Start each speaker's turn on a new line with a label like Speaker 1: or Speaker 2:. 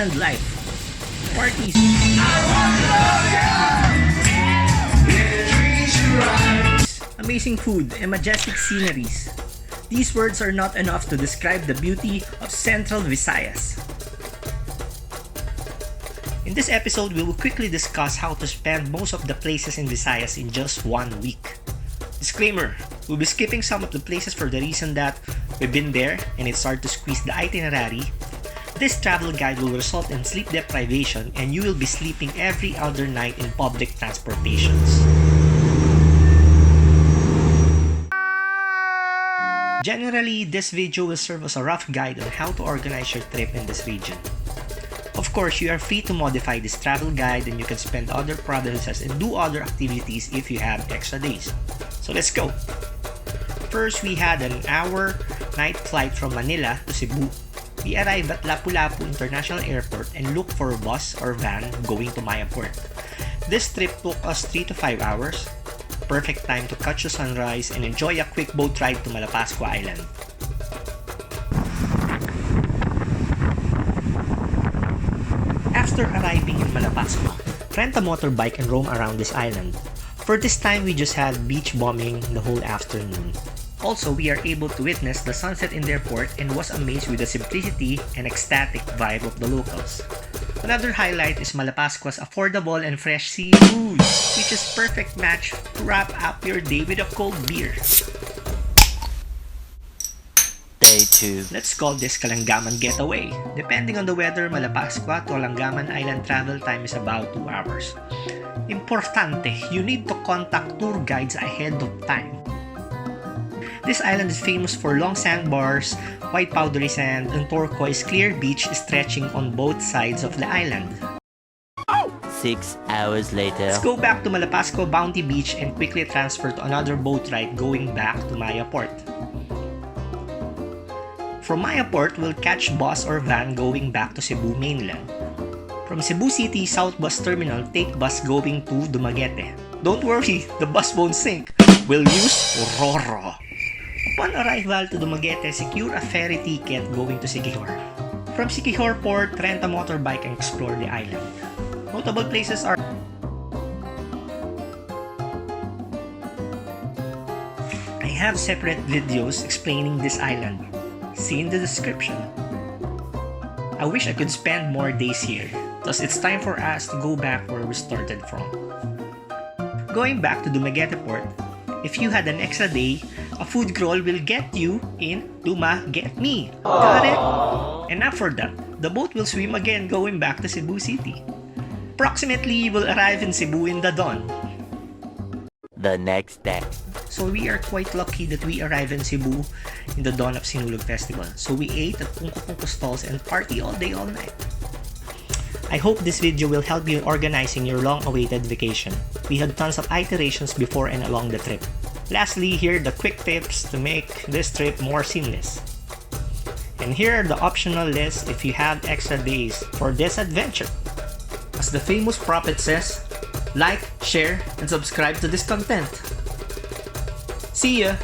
Speaker 1: island life. Parties. Amazing food and majestic sceneries. These words are not enough to describe the beauty of Central Visayas. In this episode, we will quickly discuss how to spend most of the places in Visayas in just 1 week. Disclaimer, we'll be skipping some of the places for the reason that we've been there and it's hard to squeeze the itinerary. This travel guide will result in sleep deprivation and you will be sleeping every other night in public transportations. Generally, this video will serve as a rough guide on how to organize your trip in this region. Of course, you are free to modify this travel guide and you can spend other provinces and do other activities if you have extra days. So let's go! First, we had an hour night flight from Manila to Cebu. We arrived at Lapu-Lapu International Airport and looked for a bus or van going to Mayaport. This trip took us 3 to 5 hours. Perfect time to catch the sunrise and enjoy a quick boat ride to Malapascua Island. After arriving in Malapascua, rent a motorbike and roam around this island. For this time, we just had beach bombing the whole afternoon. Also, we are able to witness the sunset in their port and was amazed with the simplicity and ecstatic vibe of the locals. Another highlight is Malapascua's affordable and fresh seafood, which is perfect match to wrap up your day with a cold beer.
Speaker 2: Day 2.
Speaker 1: Let's call this Kalanggaman getaway. Depending on the weather, Malapascua to Kalanggaman Island travel time is about 2 hours. Importante, you need to contact tour guides ahead of time. This island is famous for long sandbars, white powdery sand, and turquoise clear beach stretching on both sides of the island.
Speaker 2: 6 hours later.
Speaker 1: Let's go back to Malapascua Bounty Beach and quickly transfer to another boat ride going back to Mayaport. From Mayaport, we'll catch bus or van going back to Cebu mainland. From Cebu City South Bus Terminal, take bus going to Dumaguete. Don't worry, the bus won't sink. We'll use RORO. Upon arrival to Dumaguete, secure a ferry ticket going to Siquijor. From Siquijor Port, rent a motorbike and explore the island. Notable places are I have separate videos explaining this island. See in the description. I wish I could spend more days here, thus it's time for us to go back where we started from. Going back to Dumaguete Port, if you had an extra day, a food crawl will get you in DUMAGETME. Got it? And after that, the boat will swim again going back to Cebu City. Approximately, we'll arrive in Cebu in the dawn.
Speaker 2: The next day.
Speaker 1: So we are quite lucky that we arrived in Cebu in the dawn of Sinulog Festival. So we ate at Pungko stalls and party all day all night. I hope this video will help you in organizing your long-awaited vacation. We had tons of iterations before and along the trip. Lastly, here are the quick tips to make this trip more seamless. And here are the optional lists if you have extra days for this adventure. As the famous prophet says, like, share, and subscribe to this content. See ya!